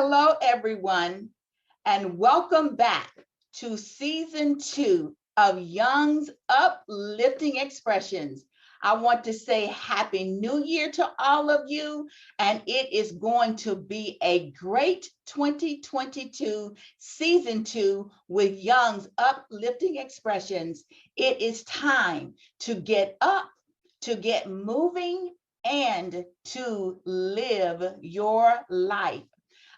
Hello, everyone, and welcome back to season 2 of Young's Uplifting Expressions. I want to say Happy New Year to all of you, and it is going to be a great 2022 season 2 with Young's Uplifting Expressions. It is time to get up, to get moving, and to live your life.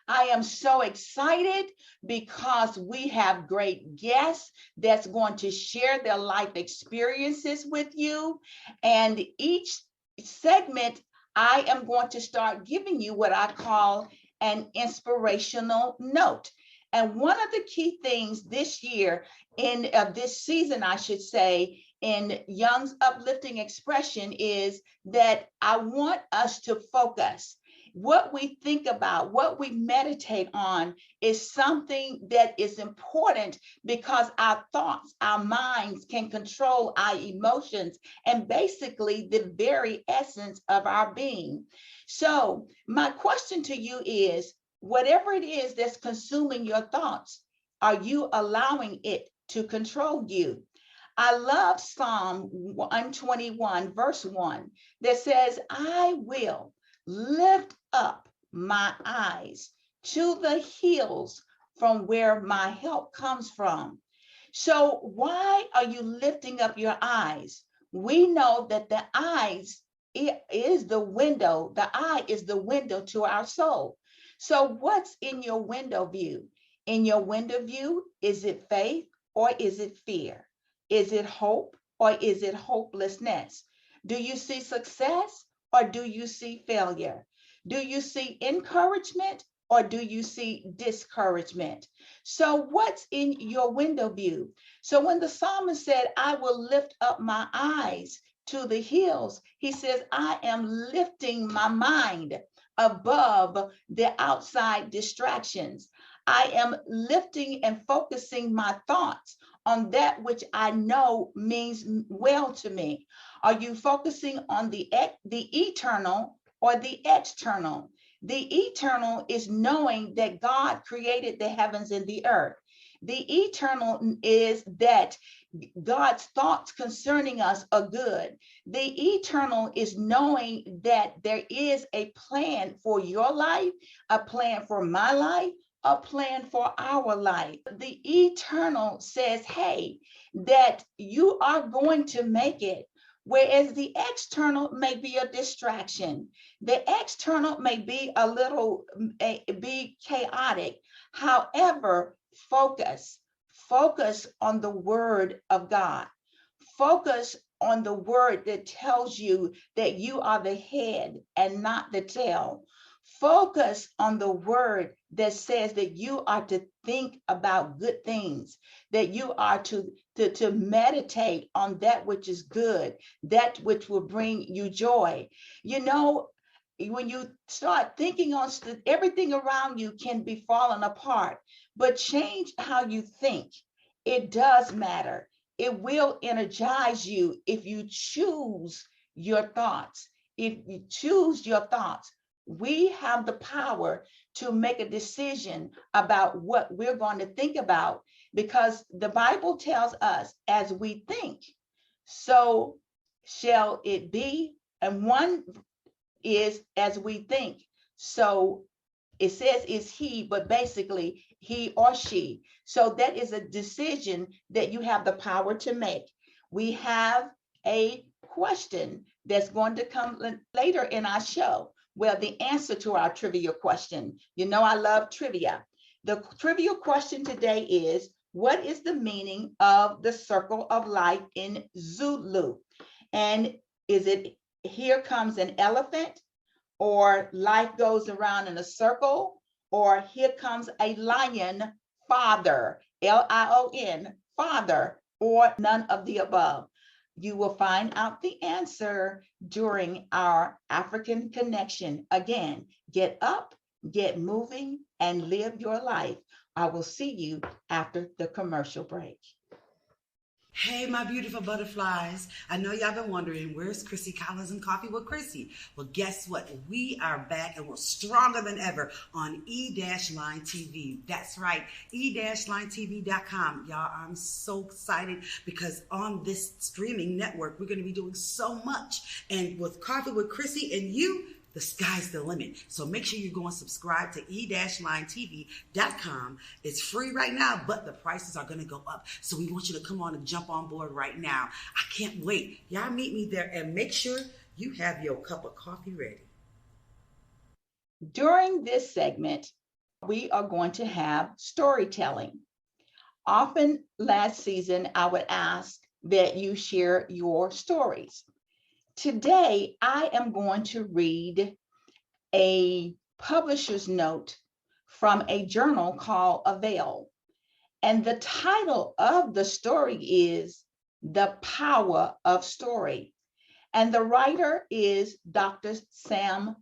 I am so excited because we have great guests that's going to share their life experiences with you. And each segment, I am going to start giving you what I call an inspirational note. And one of the key things this year, in this season, I should say, in Young's Uplifting Expression is that I want us to focus. What we think about, what we meditate on is something that is important because our thoughts, our minds can control our emotions and basically the very essence of our being. So my question to you is, whatever it is that's consuming your thoughts, are you allowing it to control you? I love Psalm 121, verse 1, that says, I will lift up my eyes to the hills from where my help comes from. So why are you lifting up your eyes? We know that the eyes is the window. The eye is the window to our soul. So what's in your window view? In your window view, is it faith or is it fear? Is it hope or is it hopelessness? Do you see success or do you see failure? Do you see encouragement or do you see discouragement? So what's in your window view? So when the psalmist said, I will lift up my eyes to the hills, he says, I am lifting my mind above the outside distractions. I am lifting and focusing my thoughts on that which I know means well to me. Are you focusing on the eternal or the external? The eternal is knowing that God created the heavens and the earth. The eternal is that God's thoughts concerning us are good. The eternal is knowing that there is a plan for your life, a plan for my life, a plan for our life. The eternal says, hey, that you are going to make it. Whereas the external may be a distraction. The external may be a little, be chaotic. However, focus on the word of God. Focus on the word that tells you that you are the head and not the tail. Focus on the word that says that you are to think about good things, that you are to meditate on that which is good, that which will bring you joy. You know, when you start thinking on everything around you can be falling apart, but change how you think. It does matter. It will energize you if you choose your thoughts. If you choose your thoughts, we have the power to make a decision about what we're going to think about, because the Bible tells us, as we think, so shall it be. And one is as we think. So it says is he, but basically he or she. So that is a decision that you have the power to make. We have a question that's going to come later in our show. Well, the answer to our trivia question. You know, I love trivia. The trivia question today is, what is the meaning of the circle of life in Zulu? And is it, here comes an elephant, or life goes around in a circle, or here comes a lion, father, Lion, father, or none of the above? You will find out the answer during our African Connection. Again, get up, get moving, and live your life. I will see you after the commercial break. Hey, my beautiful butterflies. I know y'all been wondering, where's Chrissy Collins and Coffee with Chrissy? Well, guess what? We are back and we're stronger than ever on E-Line TV. That's right, E-LineTV.com. Y'all, I'm so excited because on this streaming network, we're going to be doing so much. And with Coffee with Chrissy and you, the sky's the limit. So make sure you go and subscribe to E-LineTV.com. It's free right now, but the prices are going to go up. So we want you to come on and jump on board right now. I can't wait. Y'all meet me there and make sure you have your cup of coffee ready. During this segment, we are going to have storytelling. Often last season, I would ask that you share your stories. Today, I am going to read a publisher's note from a journal called Avail. And the title of the story is The Power of Story. And the writer is Dr. Sam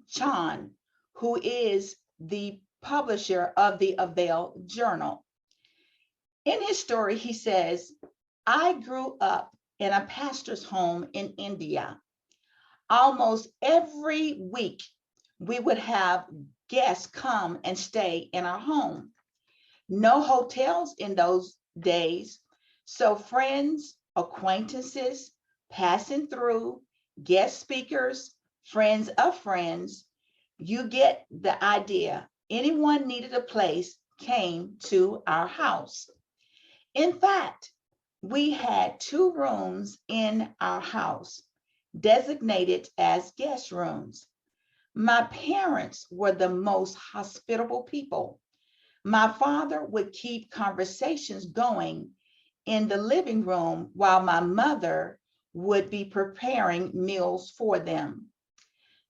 Chan, who is the publisher of the Avail Journal. In his story, he says, I grew up in a pastor's home in India. Almost every week, we would have guests come and stay in our home. No hotels in those days, so friends, acquaintances, passing through, guest speakers, friends of friends, you get the idea. Anyone needed a place came to our house. In fact, we had 2 rooms in our house designated as guest rooms. My parents were the most hospitable people. My father would keep conversations going in the living room while my mother would be preparing meals for them.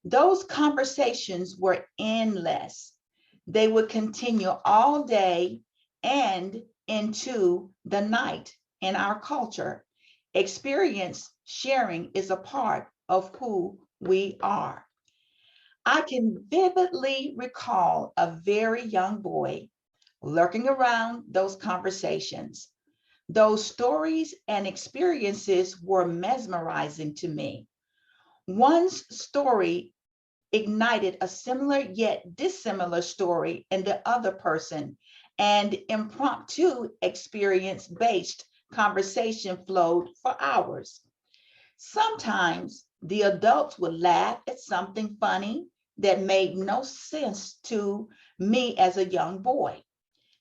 Those conversations were endless. They would continue all day and into the night. In our culture, experience sharing is a part of who we are. I can vividly recall a very young boy lurking around those conversations. Those stories and experiences were mesmerizing to me. One's story ignited a similar yet dissimilar story in the other person, and impromptu experience-based conversation flowed for hours. Sometimes the adults would laugh at something funny that made no sense to me as a young boy.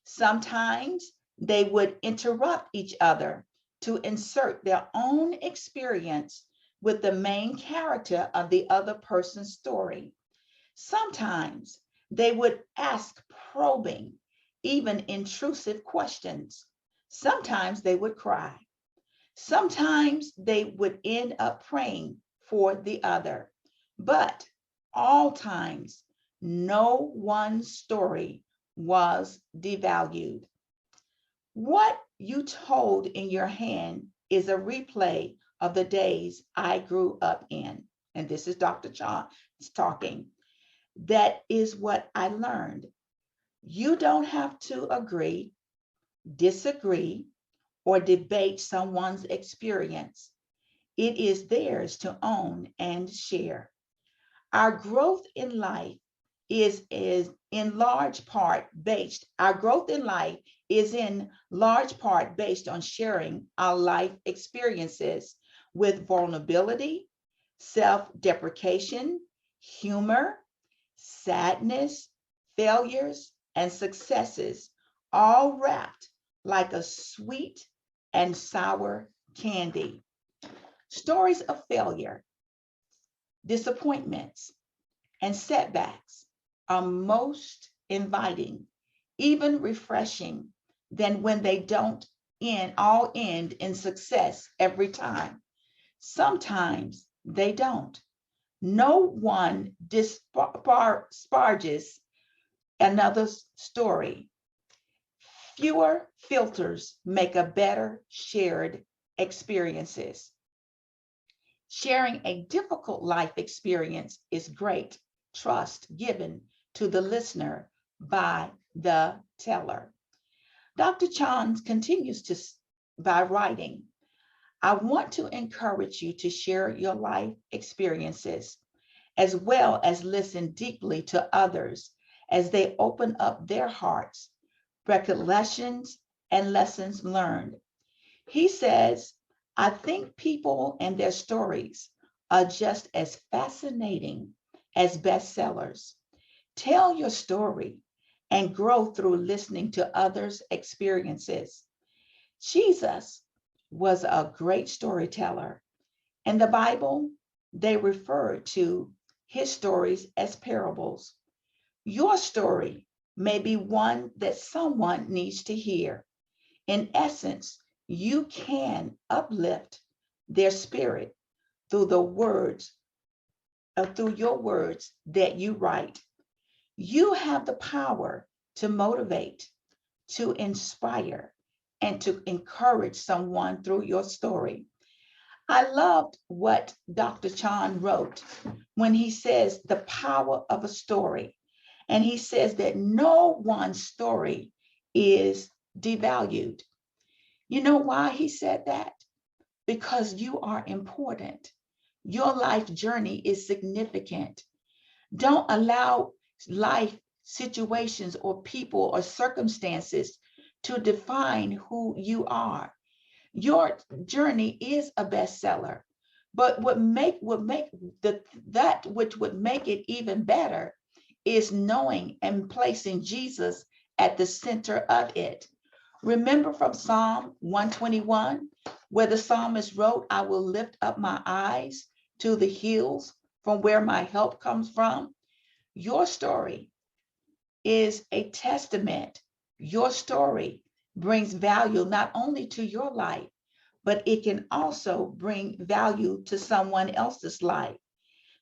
Sometimes they would interrupt each other to insert their own experience with the main character of the other person's story. Sometimes they would ask probing, even intrusive questions. Sometimes they would cry. Sometimes they would end up praying for the other. But all times, no one story was devalued. What you hold in your hand is a replay of the days I grew up in. And this is Dr. John talking. That is what I learned. You don't have to agree, disagree, or debate someone's experience. It is theirs to own and share. Our growth in life is in large part based, our growth in life is in large part based on sharing our life experiences with vulnerability, self-deprecation, humor, sadness, failures, and successes, all wrapped like a sweet and sour candy. Stories of failure, disappointments, and setbacks are most inviting, even refreshing, than when they don't end in success every time. Sometimes they don't. No one disparages another's story. Fewer filters make a better shared experiences. Sharing a difficult life experience is great trust given to the listener by the teller. Dr. Chan continues by writing, I want to encourage you to share your life experiences as well as listen deeply to others as they open up their hearts, recollections, and lessons learned. He says, I think people and their stories are just as fascinating as bestsellers. Tell your story and grow through listening to others' experiences. Jesus was a great storyteller. In the Bible, they refer to his stories as parables. Your story may be one that someone needs to hear. In essence, you can uplift their spirit through the words, through your words that you write. You have the power to motivate, to inspire, and to encourage someone through your story. I loved what Dr. Chan wrote when he says the power of a story. And he says that no one story is devalued. You know why he said that? Because you are important. Your life journey is significant. Don't allow life situations or people or circumstances to define who you are. Your journey is a bestseller, but what make that which would make it even better is knowing and placing Jesus at the center of it. Remember from Psalm 121, where the psalmist wrote, I will lift up my eyes to the hills from where my help comes from. Your story is a testament. Your story brings value not only to your life, but it can also bring value to someone else's life.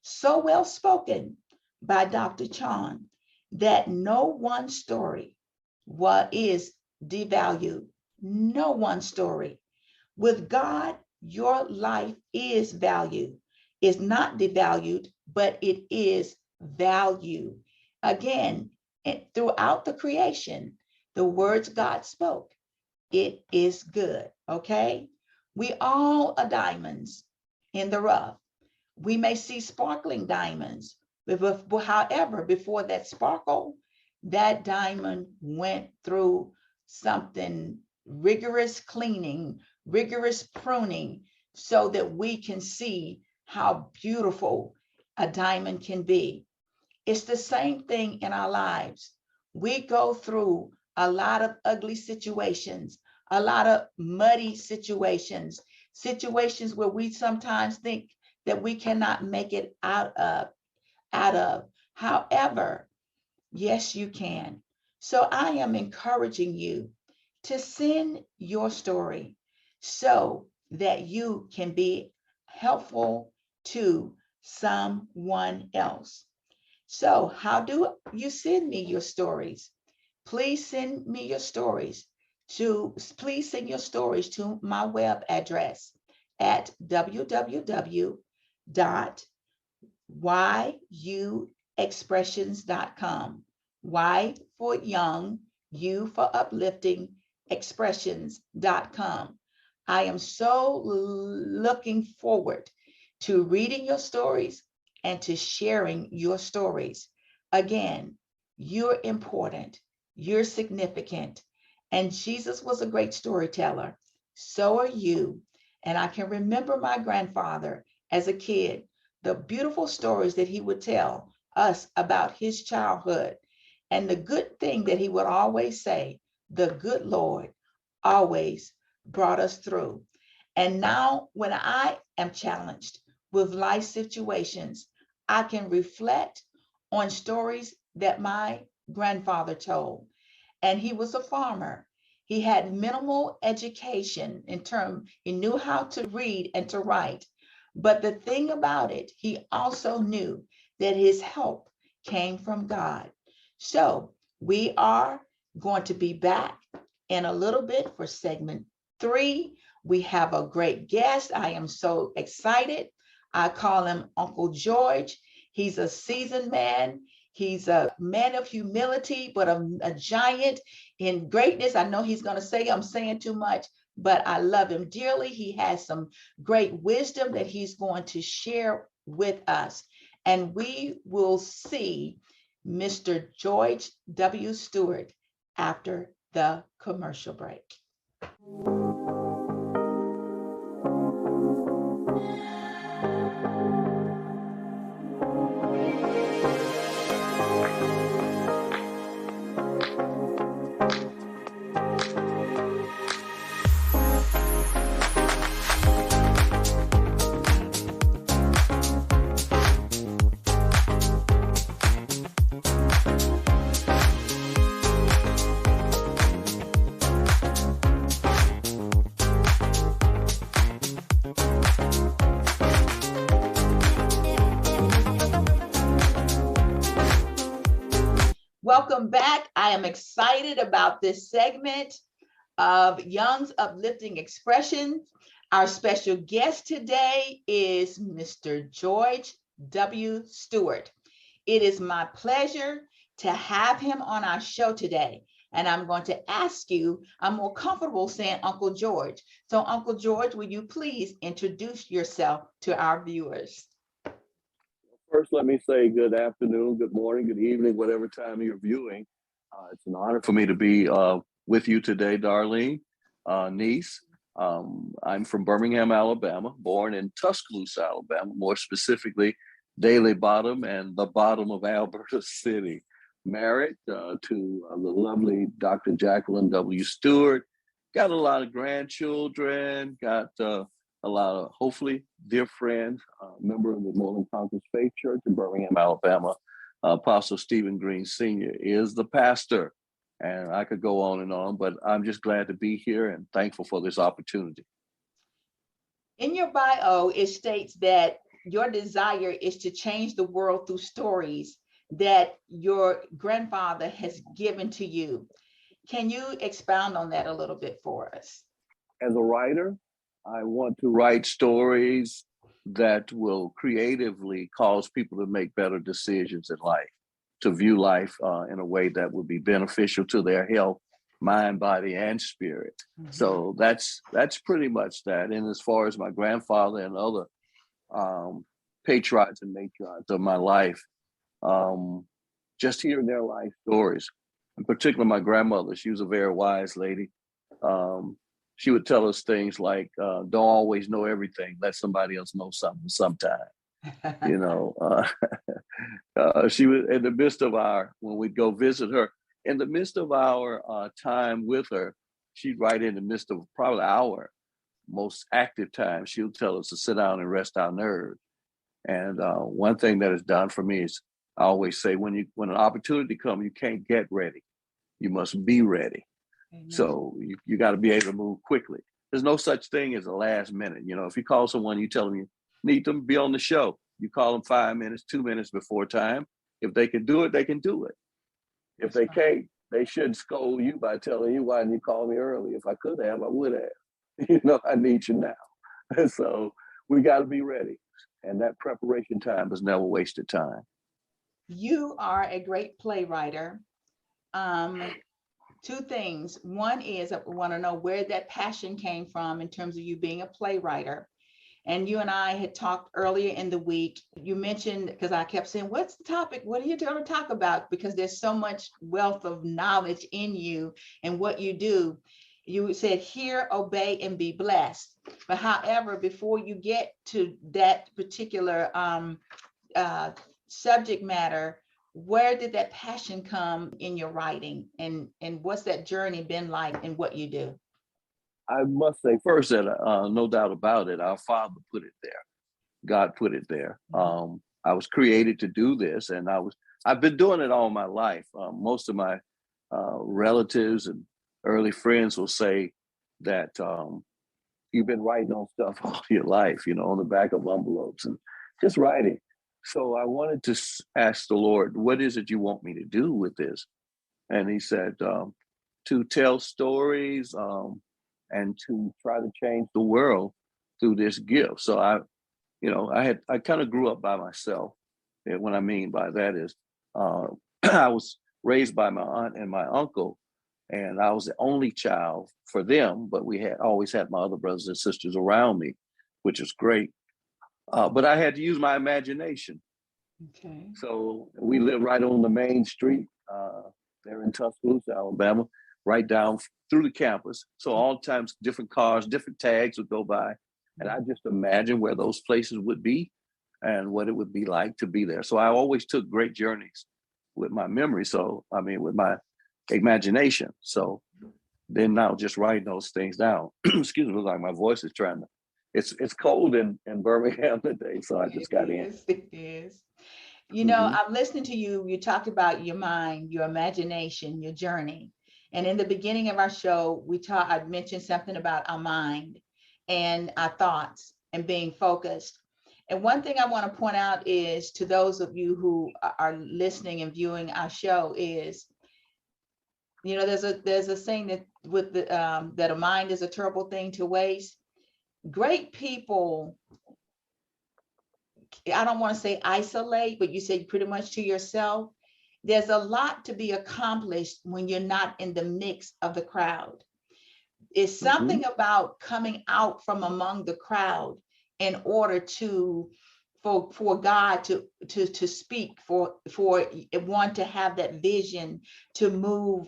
So well spoken by Dr. Chan that no one story is devalued. No one story. With God, your life is valued. It's not devalued, but it is value. Again, throughout the creation, the words God spoke, it is good. Okay? We all are diamonds in the rough. We may see sparkling diamonds, but however, before that sparkle, that diamond went through something rigorous cleaning, rigorous pruning, so that we can see how beautiful a diamond can be. It's the same thing in our lives. We go through a lot of ugly situations, a lot of muddy situations, situations where we sometimes think that we cannot make it out of. However, yes, you can. So I am encouraging you to send your story so that you can be helpful to someone else. So how do you send me your stories? Please send your stories to my web address at www.yuexpressions.com. Y for young, U for uplifting, expressions.com. I am so looking forward to reading your stories and to sharing your stories. Again, you're important, you're significant, and Jesus was a great storyteller. So are you. And I can remember my grandfather as a kid, the beautiful stories that he would tell us about his childhood. And the good thing that he would always say, the good Lord always brought us through. And now, when I am challenged with life situations, I can reflect on stories that my grandfather told. And he was a farmer. He had minimal education in terms, he knew how to read and to write. But the thing about it, he also knew that his help came from God. So we are going to be back in a little bit for segment 3. We have a great guest. I am so excited. I call him Uncle George. He's a seasoned man. He's a man of humility, but a giant in greatness. I know he's going to say I'm saying too much, but I love him dearly. He has some great wisdom that he's going to share with us. And we will see Mr. George W. Stewart after the commercial break. Welcome back. I am excited about this segment of Young's Uplifting Expressions. Our special guest today is Mr. George W. Stewart. It is my pleasure to have him on our show today. And I'm going to ask you, I'm more comfortable saying Uncle George. So Uncle George, will you please introduce yourself to our viewers? First, let me say good afternoon, good morning, good evening, whatever time you're viewing. It's an honor for me to be with you today, Darlene, niece. I'm from Birmingham, Alabama, born in Tuscaloosa, Alabama, more specifically, Daly Bottom and the bottom of Alberta City. Married to the lovely Dr. Jacqueline W. Stewart. Got a lot of grandchildren, got a lot of, hopefully, dear friends, member of the Moreland Conference Faith Church in Birmingham, Alabama. Apostle Stephen Green Sr. is the pastor. And I could go on, but I'm just glad to be here and thankful for this opportunity. In your bio, it states that your desire is to change the world through stories that your grandfather has given to you. Can you expound on that a little bit for us? As a writer, I want to write stories that will creatively cause people to make better decisions in life, to view life in a way that would be beneficial to their health, mind, body, and spirit. Mm-hmm. So that's pretty much that. And as far as my grandfather and other patriarchs and matriarchs of my life, just hearing their life stories. In particular, my grandmother, she was a very wise lady. She would tell us things like, don't always know everything. Let somebody else know something sometime. You know, she was in the midst of when we'd go visit her, in the midst of our time with her, she'd write in the midst of probably our most active time, she'll tell us to sit down and rest our nerves. And one thing that is done for me is I always say, when an opportunity comes, you can't get ready. You must be ready. Amen. So you got to be able to move quickly. There's no such thing as a last minute. You know, if you call someone, you tell them you need them to be on the show. You call them 5 minutes, 2 minutes before time. If they can do it, they can do it. If they can't, they shouldn't scold you by telling you, why didn't you call me early? If I could have, I would have. You know, I need you now. And so we got to be ready. And that preparation time is never wasted time. You are a great playwright. Two things. One is I want to know where that passion came from in terms of you being a playwright. And you and I had talked earlier in the week. You mentioned, because I kept saying, what's the topic? What are you going to talk about? Because there's so much wealth of knowledge in you and what you do. You said, hear, obey, and be blessed. But however, before you get to that particular subject matter, where did that passion come in your writing? And what's that journey been like in what you do? I must say first that no doubt about it, our Father put it there. God put it there. I was created to do this, and I've been doing it all my life. Most of my relatives and early friends will say that you've been writing on stuff all your life, you know, on the back of envelopes and just writing. So I wanted to ask the Lord, what is it you want me to do with this? And he said, to tell stories and to try to change the world through this gift. So I kind of grew up by myself. And what I mean by that is I was raised by my aunt and my uncle, And I was the only child for them, but we had always had my other brothers and sisters around me, which was great. But I had to use my imagination. Okay. So we lived right on the main street there in Tuscaloosa, Alabama, right down through the campus. So all times different cars, different tags would go by. And I just imagined where those places would be and what it would be like to be there. So I always took great journeys with my memory. So, I mean, with my imagination. So then now just writing those things down. Excuse me, like my voice is trying to, it's cold in Birmingham today. So I just got in. It is. You know, I'm listening to you. You talk about your mind, your imagination, your journey. And in the beginning of our show, I mentioned something about our mind and our thoughts and being focused. And one thing I want to point out is to those of you who are listening and viewing our show is, you know, there's a saying that with the that a mind is a terrible thing to waste. Great people, I don't want to say isolate, but you said pretty much to yourself. There's a lot to be accomplished when you're not in the mix of the crowd. It's something about coming out from among the crowd in order to for God to speak, for one to have that vision to move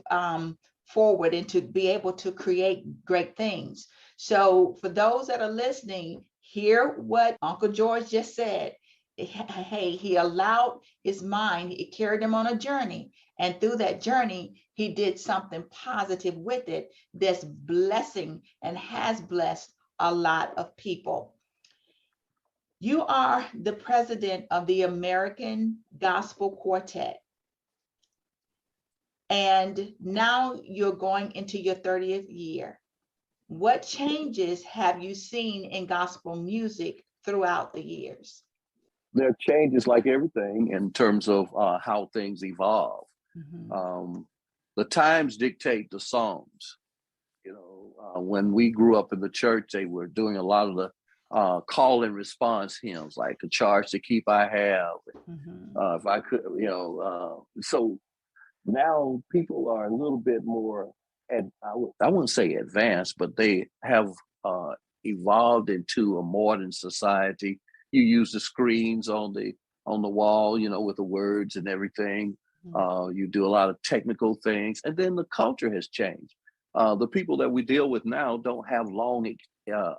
forward and to be able to create great things. So for those that are listening, hear what Uncle George just said. Hey, he allowed his mind, it carried him on a journey. And through that journey, he did something positive with it that's blessing and has blessed a lot of people. You are the president of the American Gospel Quartet. And now you're going into your 30th year. What changes have you seen in gospel music throughout the years? There are changes like everything in terms of how things evolve. The times dictate the songs. You know, when we grew up in the church, they were doing a lot of the call and response hymns, like "A Charge to Keep I Have." If I could, you know, so now people are a little bit more, I wouldn't say advanced, but they have evolved into a modern society. You use the screens on the wall, you know, with the words and everything. You do a lot of technical things, and then the culture has changed. The people that we deal with now don't have long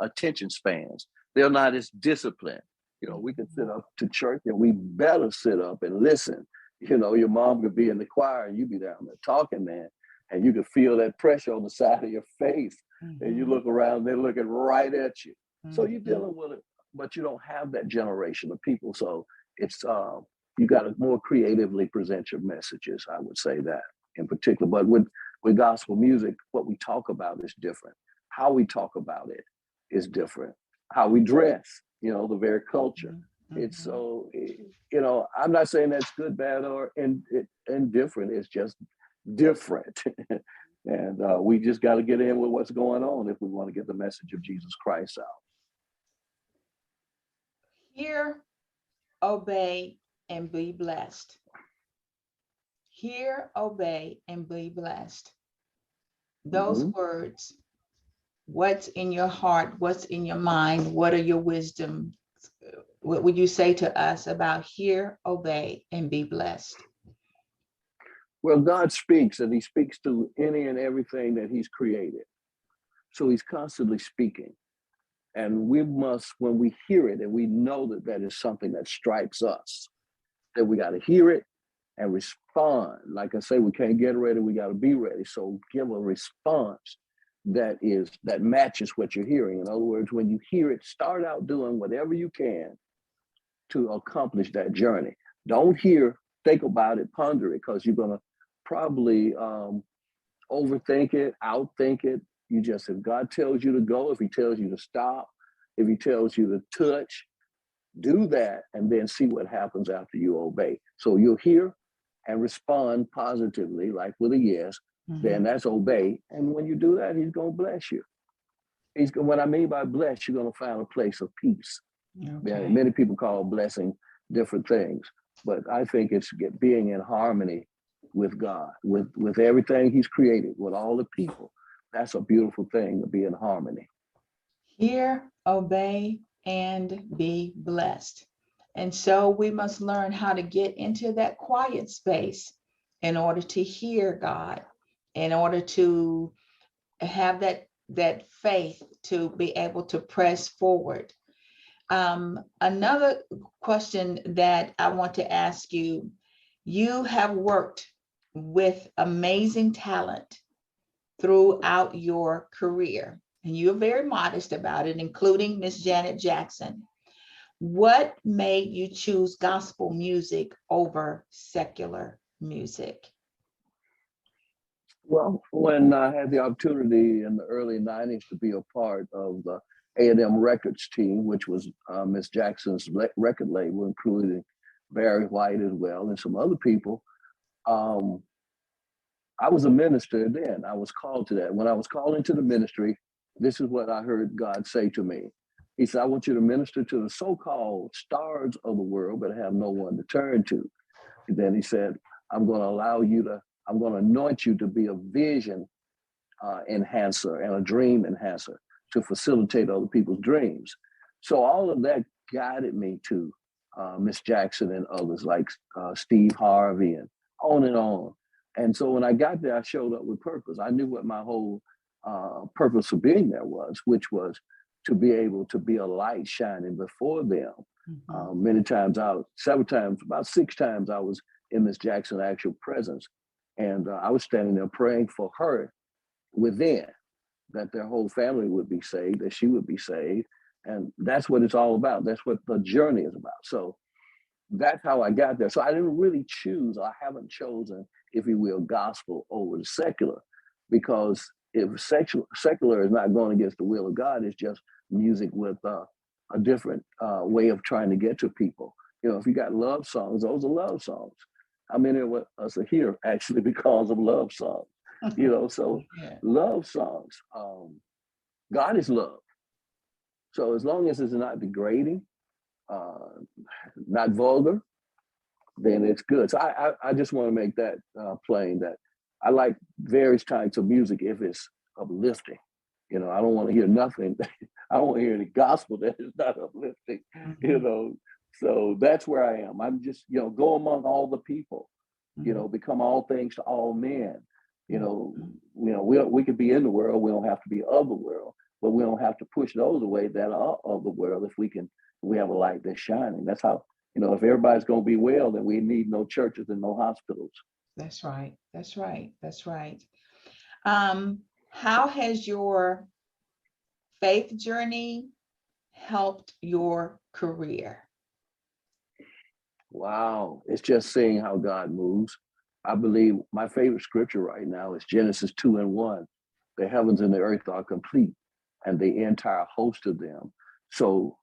attention spans. They're not as disciplined. You know, we can sit up to church and we better sit up and listen. You know, your mom could be in the choir and you be down there talking, man, and you could feel that pressure on the side of your face. And you look around, they're looking right at you. So you're dealing with it, but you don't have that generation of people. So it's you got to more creatively present your messages. I would say that in particular. But with gospel music, what we talk about is different. How we talk about it is different. How we dress, you know, the very culture. It's so, you know, I'm not saying that's good, bad, or indifferent. It's just different. And we just got to get in with what's going on if we want to get the message of Jesus Christ out. Hear, obey, and be blessed. Hear, obey, and be blessed. Those words, what's in your heart, what's in your mind, what are your wisdom? What would you say to us about hear, obey, and be blessed? Well, God speaks, and he speaks to any and everything that he's created. So he's constantly speaking. And we must, when we hear it, and we know that that is something that strikes us, that we got to hear it and respond. Like I say, we can't get ready, we got to be ready. So give a response that matches what you're hearing. In other words, when you hear it, start out doing whatever you can to accomplish that journey. Don't think about it, ponder it, because you're going to probably overthink it, outthink it. You just, if God tells you to go, if he tells you to stop, if he tells you to touch, do that and then see what happens after you obey. So you'll hear and respond positively, like with a yes, then that's obey. And when you do that, he's going to bless you. What I mean by bless, you're going to find a place of peace. Okay. Many people call blessing different things, but I think it's being in harmony with God, with everything he's created, with all the people. That's a beautiful thing, to be in harmony. Hear, obey, and be blessed. And so we must learn how to get into that quiet space in order to hear God, in order to have that faith to be able to press forward. Another question that I want to ask you, you have worked with amazing talent throughout your career, and you're very modest about it, including Miss Janet Jackson. What made you choose gospel music over secular music? Well, when I had the opportunity in the early 90s to be a part of the A&M Records team, which was Miss Jackson's record label, including Barry White as well, and some other people, I was a minister then. I was called to that. When I was called into the ministry, this is what I heard God say to me. He said, I want you to minister to the so-called stars of the world, but have no one to turn to. And then he said, I'm going to anoint you to be a vision enhancer and a dream enhancer to facilitate other people's dreams. So all of that guided me to Miss Jackson and others like Steve Harvey and on and on. And so when I got there, I showed up with purpose. I knew what my whole purpose for being there was, which was to be able to be a light shining before them. Many times several times, about 6 times I was in Miss Jackson's actual presence. And I was standing there praying for her within, that their whole family would be saved, that she would be saved. And that's what it's all about. That's what the journey is about. So that's how I got there. So I didn't really choose, I haven't chosen, if you will, gospel over the secular, because if secular is not going against the will of God, it's just music with a different way of trying to get to people. You know, if you got love songs, those are love songs. How many of us are here actually because of love songs? You know, so yeah. Love songs. God is love. So as long as it's not degrading, not vulgar, then it's good. So I just want to make that plain, that I like various types of music if it's uplifting. You know, I don't want to hear nothing. I don't want to hear any gospel that is not uplifting, you know. So that's where I am. I'm just, you know, go among all the people, you know, become all things to all men. You know, we could be in the world. We don't have to be of the world, but we don't have to push those away that are of the world if we have a light that's shining. That's how, you know, if everybody's going to be well, then we need no churches and no hospitals. That's right. That's right. That's right. How has your faith journey helped your career? Wow. It's just seeing how God moves. I believe my favorite scripture right now is Genesis 2:1. The heavens and the earth are complete, and the entire host of them. So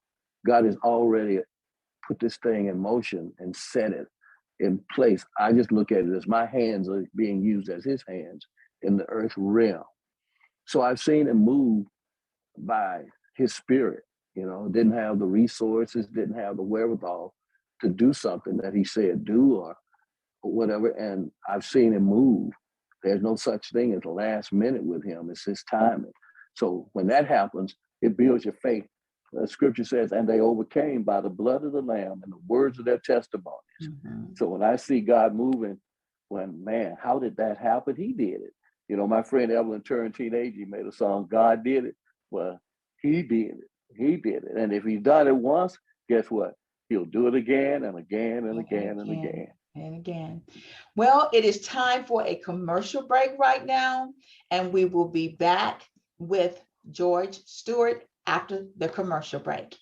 God has already put this thing in motion and set it in place. I just look at it as my hands are being used as his hands in the earth realm. So I've seen him move by his spirit, you know, didn't have the resources, didn't have the wherewithal to do something that he said do or whatever. And I've seen him move. There's no such thing as the last minute with him. It's his timing. So when that happens, it builds your faith. The scripture says, and they overcame by the blood of the Lamb and the words of their testimonies. So when I see God moving, man, how did that happen? He did it. You know, my friend Evelyn turned teenage, he made a song, God did it. Well, he did it. He did it. And if he's done it once, guess what? He'll do it again and again and again and again. And again. Well, it is time for a commercial break right now, and we will be back with George Stewart after the commercial break.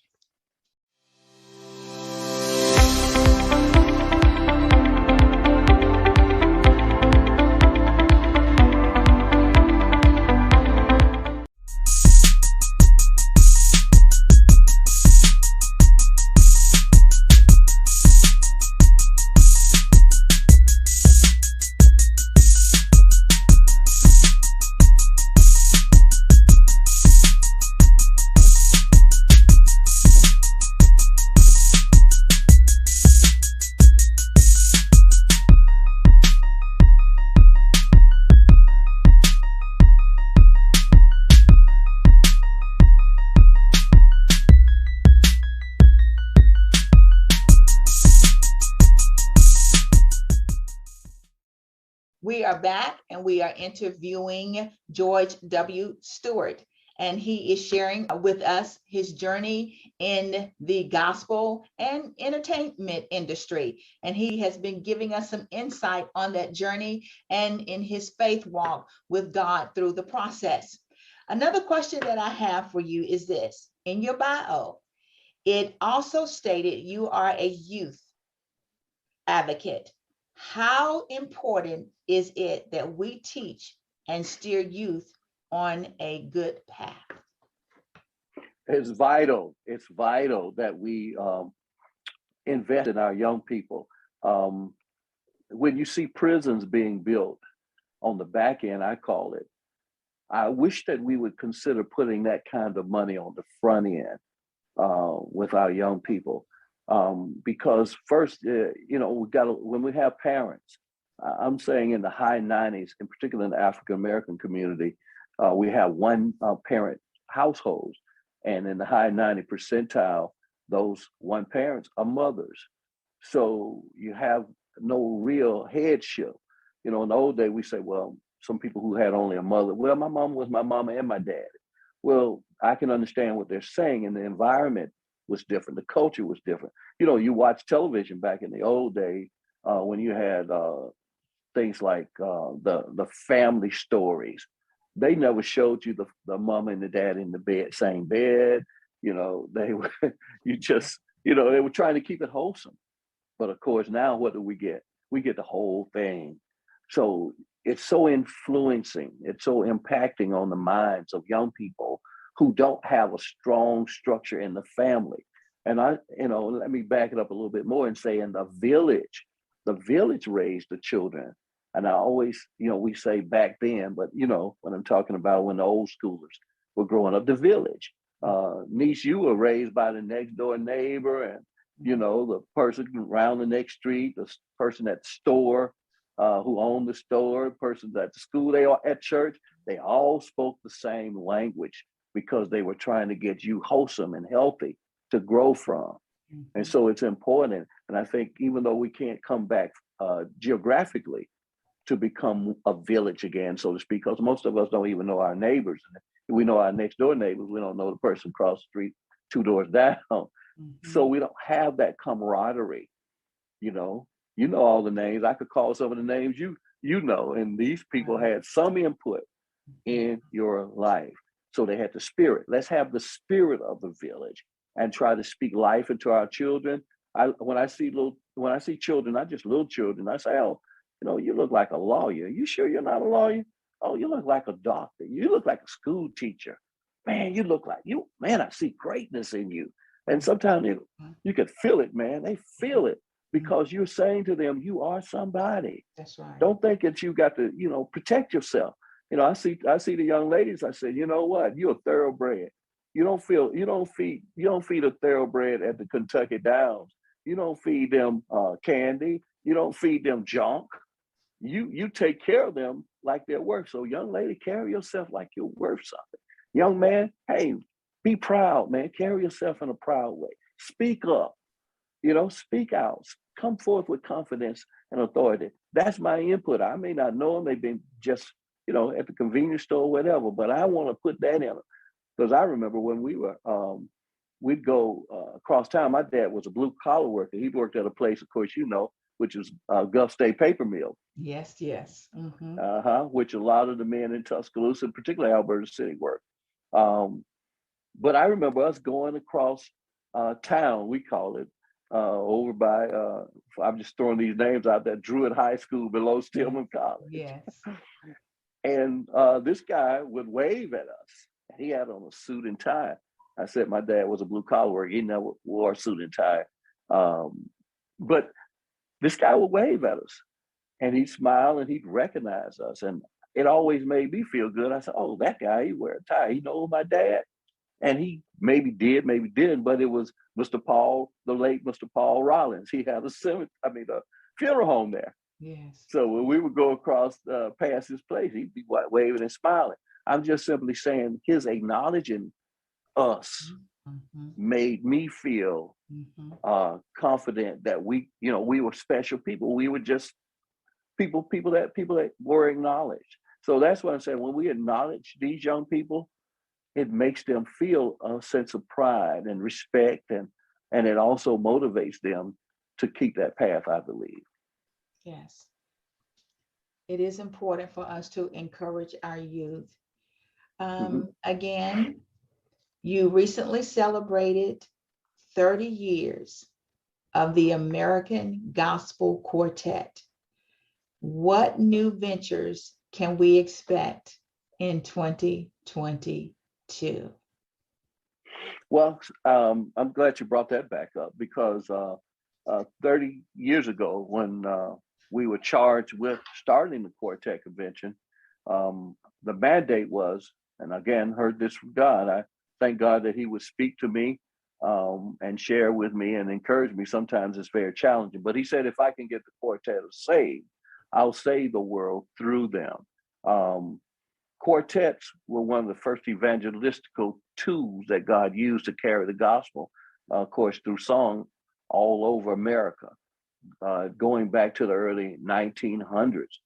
are back and we are interviewing George W. Stewart. And he is sharing with us his journey in the gospel and entertainment industry. And he has been giving us some insight on that journey and in his faith walk with God through the process. Another question that I have for you is this. In your bio, it also stated you are a youth advocate. How important is it that we teach and steer youth on a good path? It's vital. It's vital that we invest in our young people. When you see prisons being built on the back end, I call it, I wish that we would consider putting that kind of money on the front end with our young people. Because first, we got to, when we have parents, I'm saying in the high 90s, in particular in the African American community, we have one parent households, and in the high 90 percentile, those one parents are mothers. So you have no real headship. In the old day, we say, well, some people who had only a mother, well, my mom was my mama and my dad. Well, I can understand what they're saying, and the environment was different. The culture was different. You watch television back in the old days when you had things like the family stories. They never showed you the mama and the dad in the bed, same bed. They were they were trying to keep it wholesome. But of course, now what do we get? We get the whole thing. So it's so influencing, it's so impacting on the minds of young people who don't have a strong structure in the family. And let me back it up a little bit more and say in the village raised the children. And I always, we say back then, but when I'm talking about when the old schoolers were growing up, the village. Niece, you were raised by the next door neighbor and, the person around the next street, the person at the store, who owned the store, persons at the school, they are at church, they all spoke the same language because they were trying to get you wholesome and healthy to grow from. Mm-hmm. And so it's important. And I think even though we can't come back geographically to become a village again, so to speak, because most of us don't even know our neighbors. And we know our next door neighbors, we don't know the person across the street, 2 doors down. Mm-hmm. So we don't have that camaraderie, all the names. I could call some of the names and these people had some input in your life. So they had the spirit. Let's have the spirit of the village and try to speak life into our children. When I see children, not just little children, I say, oh, you look like a lawyer. You sure you're not a lawyer? Oh, you look like a doctor. You look like a school teacher. Man, you look like you. Man, I see greatness in you. And sometimes you could feel it, man. They feel it because you're saying to them, you are somebody. That's right. Don't think that you got to, protect yourself. I see the young ladies. I say, you know what? You're a thoroughbred. You don't feed a thoroughbred at the Kentucky Downs. You don't feed them candy. You don't feed them junk. You take care of them like they're worth. So young lady, carry yourself like you're worth something. Young man, hey, be proud, man. Carry yourself in a proud way. Speak up, speak out. Come forth with confidence and authority. That's my input. I may not know them. They've been just, at the convenience store or whatever, but I want to put that in them. Because I remember when we were, we'd go across town. My dad was a blue collar worker. He worked at a place, of course, which was Gulf State Paper Mill. Yes. Mm-hmm. Which a lot of the men in Tuscaloosa, particularly Alberta City, worked. But I remember us going across town, we call it, over by, I'm just throwing these names out there, Druid High School below Stillman College. Yes. And this guy would wave at us. He had on a suit and tie. I said my dad was a blue collar worker. He never wore a suit and tie. But this guy would wave at us and he'd smile and he'd recognize us. And it always made me feel good. I said, oh, that guy, he wear a tie. He knows my dad. And he maybe did, maybe didn't, but it was the late Mr. Paul Rollins. He had a funeral home there. Yes. So when we would go across past his place, he'd be waving and smiling. I'm just simply saying his acknowledging us made me feel confident that we were special people. We were just people that were acknowledged. So that's what I'm saying. When we acknowledge these young people, it makes them feel a sense of pride and respect, and it also motivates them to keep that path, I believe. Yes. It is important for us to encourage our youth. Mm-hmm. Again, you recently celebrated 30 years of the American Gospel Quartet. What new ventures can we expect in 2022? Well, I'm glad you brought that back up because 30 years ago, when we were charged with starting the Quartet Convention, the mandate was, and again, heard this from God. I thank God that He would speak to me and share with me and encourage me. Sometimes it's very challenging, but He said, if I can get the quartet saved, I'll save the world through them. Um, Quartets were one of the first evangelistical tools that God used to carry the gospel, of course, through song all over America, going back to the early 1900s,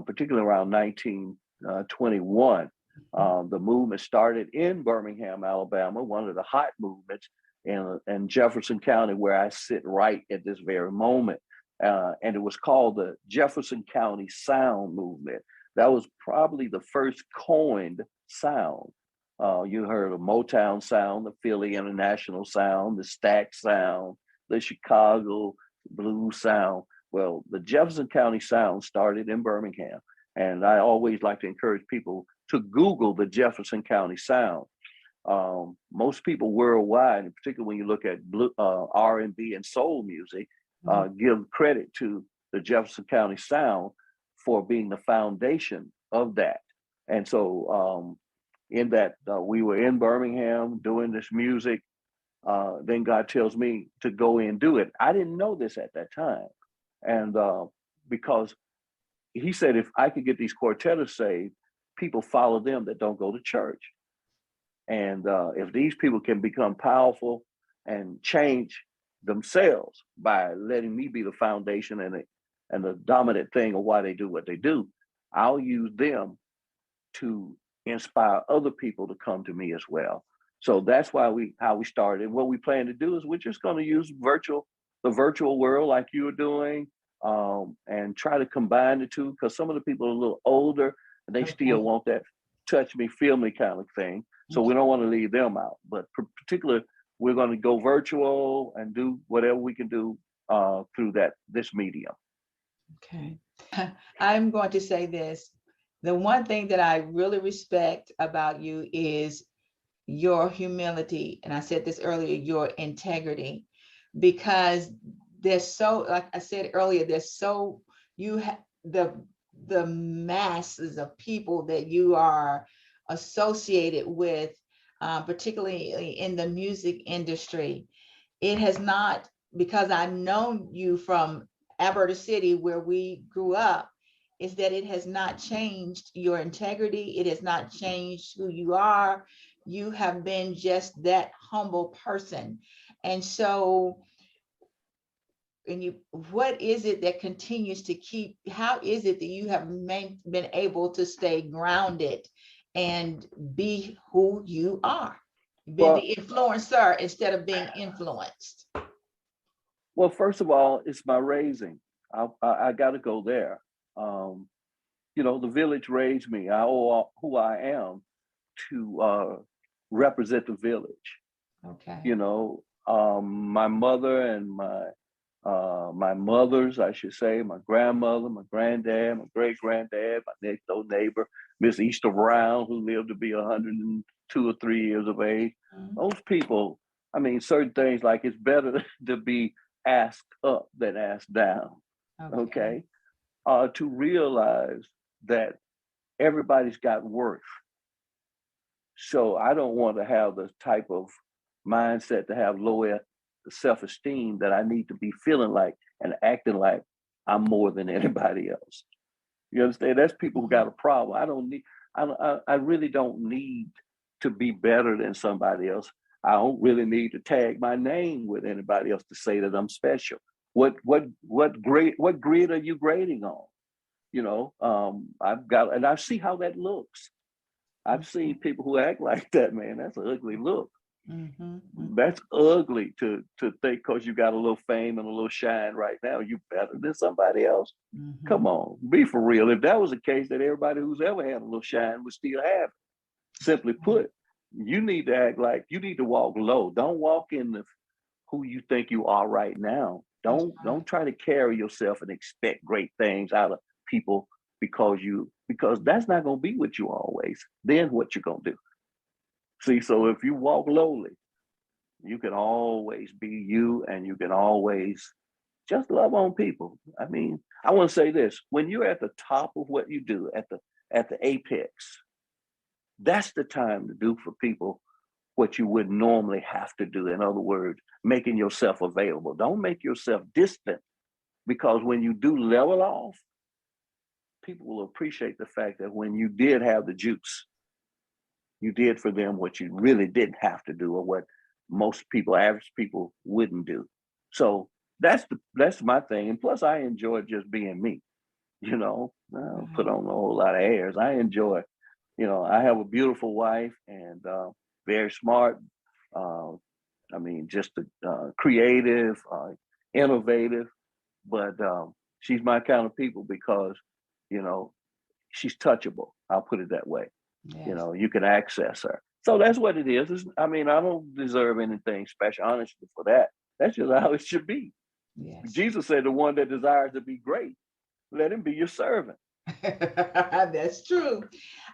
particularly around 1921. The movement started in Birmingham, Alabama, one of the hot movements in Jefferson County, where I sit right at this very moment. And it was called the Jefferson County Sound Movement. That was probably the first coined sound. You heard of Motown sound, the Philly International sound, the Stack sound, the Chicago blues sound. Well, the Jefferson County sound started in Birmingham. And I always like to encourage people to Google the Jefferson County sound. Most people worldwide, and particularly when you look at R&B and soul music, give credit to the Jefferson County sound for being the foundation of that. And so in that, we were in Birmingham doing this music. Then God tells me to go in and do it. I didn't know this at that time. And because He said, if I could get these quartetters saved, people follow them that don't go to church. And if these people can become powerful and change themselves by letting me be the foundation and the dominant thing of why they do what they do, I'll use them to inspire other people to come to me as well. So that's how we started. What we plan to do is we're just going to use the virtual world like you were doing, and try to combine the two, because some of the people are a little older and they still want that touch me, feel me kind of thing. So we don't want to leave them out. But particularly, we're going to go virtual and do whatever we can do through this medium. Okay. I'm going to say this. The one thing that I really respect about you is your humility. And I said this earlier, your integrity, because there's so, like I said earlier, you have the masses of people that you are associated with, particularly in the music industry. It has not, because I've known you from Alberta City, where we grew up, is that it has not changed your integrity. It has not changed who you are. You have been just that humble person. And so, what is it that continues to how is it that you have been able to stay grounded and be who you are? Be the influencer instead of being influenced. Well, first of all, it's my raising. I got to go there. The village raised me. I owe who I am to represent the village. Okay. My mother and my mothers, I should say, my grandmother, my granddad, my great granddad, my next door neighbor, Miss Easter Brown, who lived to be 102 or 3 years of age. Those people, certain things like it's better to be asked up than asked down. Okay. To realize that everybody's got worth. So I don't want to have the type of mindset to have low self-esteem that I need to be feeling like and acting like I'm more than anybody else. You understand? That's people who got a problem. I really don't need to be better than somebody else. I don't really need to tag my name with anybody else to say that I'm special. What grid are you grading on? I see how that looks. I've seen people who act like that, man. That's an ugly look. That's ugly to think because you got a little fame and a little shine right now, you better than somebody else. Come on, be for real. If that was the case, that everybody who's ever had a little shine would still have it. Simply put, you need to act like you need to walk low. Don't walk in the who you think you are right now. Don't try to carry yourself and expect great things out of people because that's not going to be with you always. Then what you going to do? See, so if you walk lowly, you can always be you, and you can always just love on people. I mean, I want to say this: when you're at the top of what you do, at the apex, that's the time to do for people what you would normally have to do. In other words, making yourself available. Don't make yourself distant, because when you do level off, people will appreciate the fact that when you did have the juice, you did for them what you really didn't have to do, or what most people, average people, wouldn't do. So that's my thing. And plus, I enjoy just being me. I don't put on a whole lot of airs. I enjoy. I have a beautiful wife, and very smart. Just creative, innovative, but she's my kind of people because, she's touchable. I'll put it that way. Yes. You can access her. So that's what it is. I don't deserve anything special, honestly, for that. That's just how it should be. Yes. Jesus said, the one that desires to be great, let him be your servant. That's true.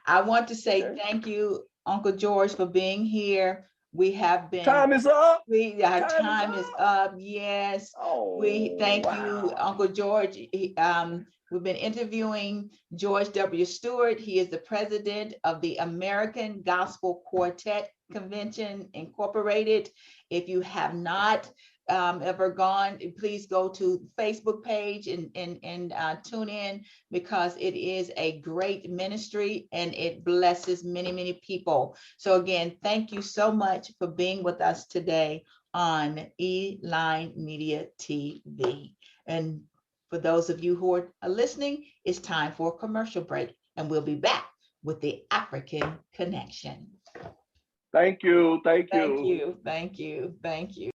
I want to say thank you, Uncle George, for being here. We have been. Time is up. Our time is up. Yes. Oh, we thank you, Uncle George. We've been interviewing George W. Stewart. He is the president of the American Gospel Quartet Convention Incorporated. If you have not ever gone, please go to the Facebook page and tune in, because it is a great ministry and it blesses many, many people. So again, thank you so much for being with us today on E-Line Media TV. And for those of you who are listening, it's time for a commercial break, and we'll be back with the African Connection. Thank you. Thank you. Thank you. Thank you.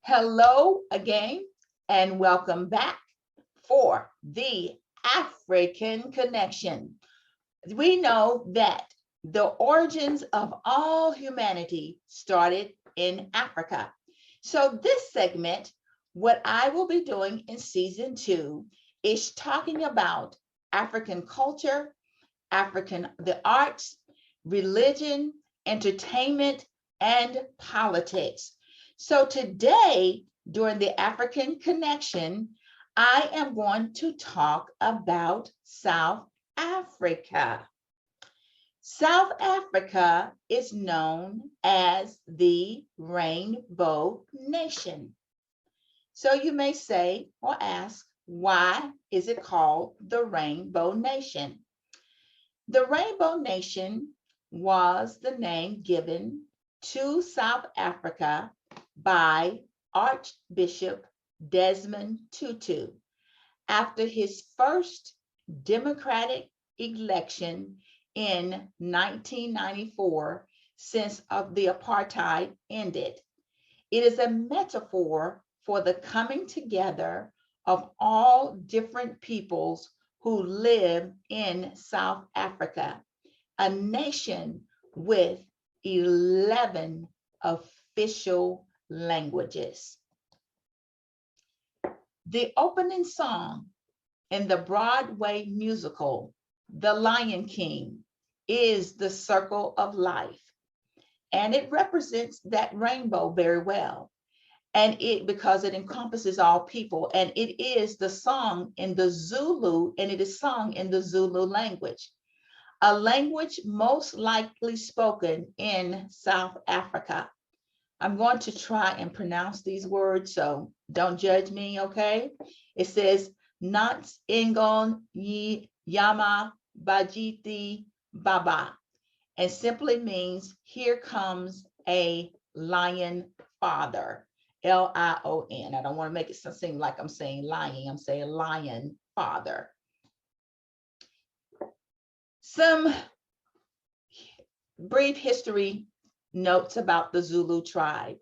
Hello again, and welcome back for the African Connection. We know that the origins of all humanity started in Africa. So this segment, what I will be doing in season 2, is talking about African culture, the arts, religion, entertainment, and politics. So today, during the African Connection, I am going to talk about South Africa. South Africa is known as the Rainbow Nation. So you may say or ask, why is it called the Rainbow Nation? The Rainbow Nation was the name given to South Africa by Archbishop Desmond Tutu after his first democratic election in 1994, since the apartheid ended. It is a metaphor for the coming together of all different peoples who live in South Africa. a nation with 11 official languages. The opening song in the Broadway musical, The Lion King, is the circle of life. And it represents that rainbow very well. And because it encompasses all people, and it is the song in the Zulu, and it is sung in the Zulu language, a language most likely spoken in South Africa. I'm going to try and pronounce these words, so don't judge me, okay? It says, Nats Ingon Yi Yama Bajiti Baba, and simply means, here comes a lion father, Lion. I don't want to make it seem like I'm saying lying. I'm saying lion father. Some brief history notes about the Zulu tribe.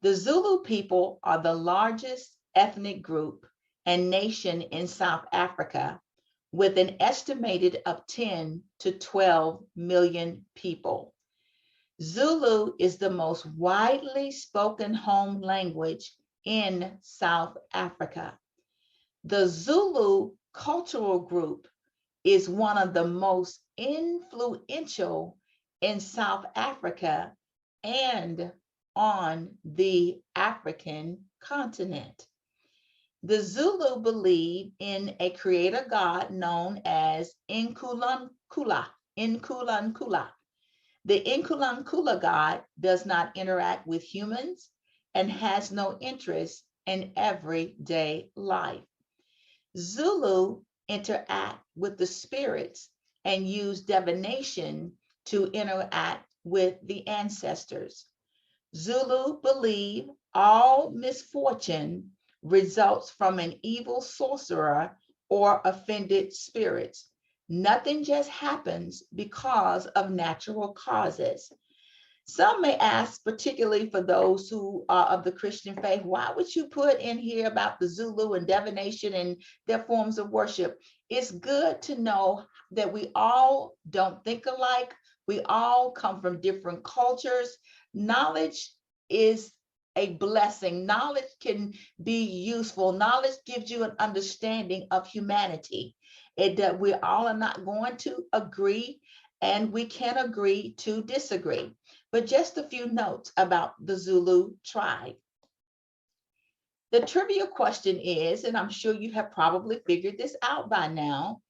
The Zulu people are the largest ethnic group and nation in South Africa, with an estimated of 10 to 12 million people. Zulu is the most widely spoken home language in South Africa. The Zulu cultural group is one of the most influential in South Africa and on the African continent. The Zulu believe in a creator god known as Nkulunkulu. The Nkulunkulu god does not interact with humans and has no interest in everyday life. Zulu interact with the spirits and use divination to interact with the ancestors. Zulu believe all misfortune results from an evil sorcerer or offended spirits. Nothing just happens because of natural causes. Some may ask, particularly for those who are of the Christian faith, why would you put in here about the Zulu and divination and their forms of worship? It's good to know that we all don't think alike. We all come from different cultures. Knowledge is a blessing. Knowledge can be useful. Knowledge gives you an understanding of humanity. We all are not going to agree, and we can agree to disagree. But just a few notes about the Zulu tribe. The trivia question is, and I'm sure you have probably figured this out by now,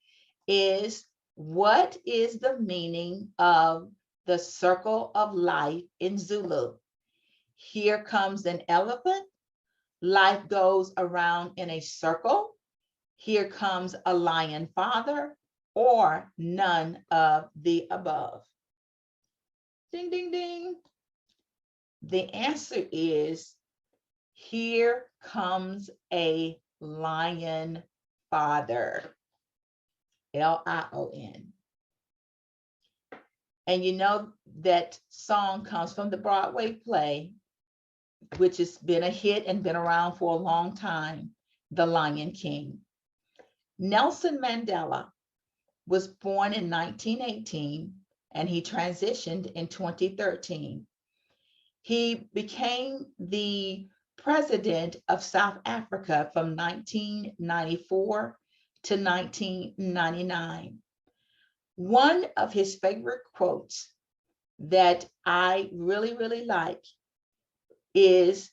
is what is the meaning of the circle of life in Zulu? Here comes an elephant. Life goes around in a circle. Here comes a lion father, or none of the above. Ding, ding, ding. The answer is, here comes a lion father, Lion. And you know that song comes from the Broadway play, which has been a hit and been around for a long time, The Lion King. Nelson Mandela was born in 1918 and he transitioned in 2013. He became the president of South Africa from 1994 to 1999. One of his favorite quotes that I really, really like is,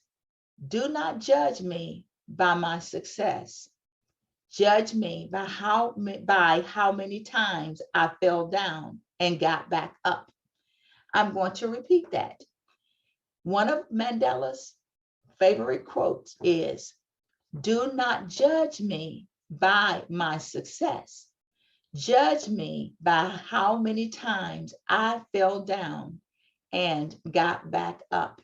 "Do not judge me by my success. Judge me by how many times I fell down and got back up." I'm going to repeat that. One of Mandela's favorite quotes is, "Do not judge me by my success. Judge me by how many times I fell down and got back up."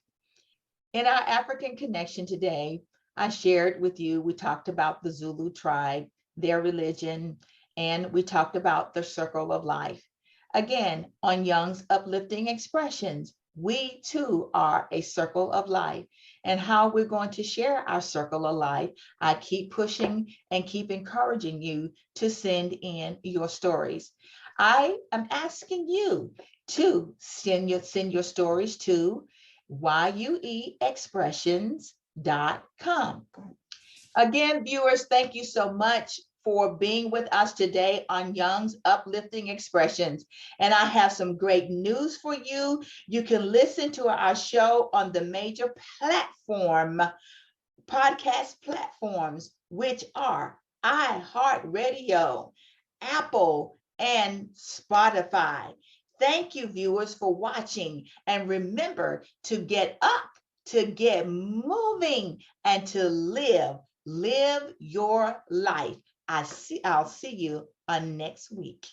In our African Connection today, I shared with you, we talked about the Zulu tribe, their religion, and we talked about the circle of life. Again, on Young's Uplifting Expressions, we too are a circle of life. And how we're going to share our circle of life, I keep pushing and keep encouraging you to send in your stories. I am asking you to send your stories to yueexpressions.com. Again, viewers, thank you so much for being with us today on Young's Uplifting Expressions. And I have some great news for you. You can listen to our show on the major podcast platforms, which are iHeartRadio, Apple, and Spotify. Thank you, viewers, for watching. And remember to get up, to get moving, and to live your life. I'll see you on next week.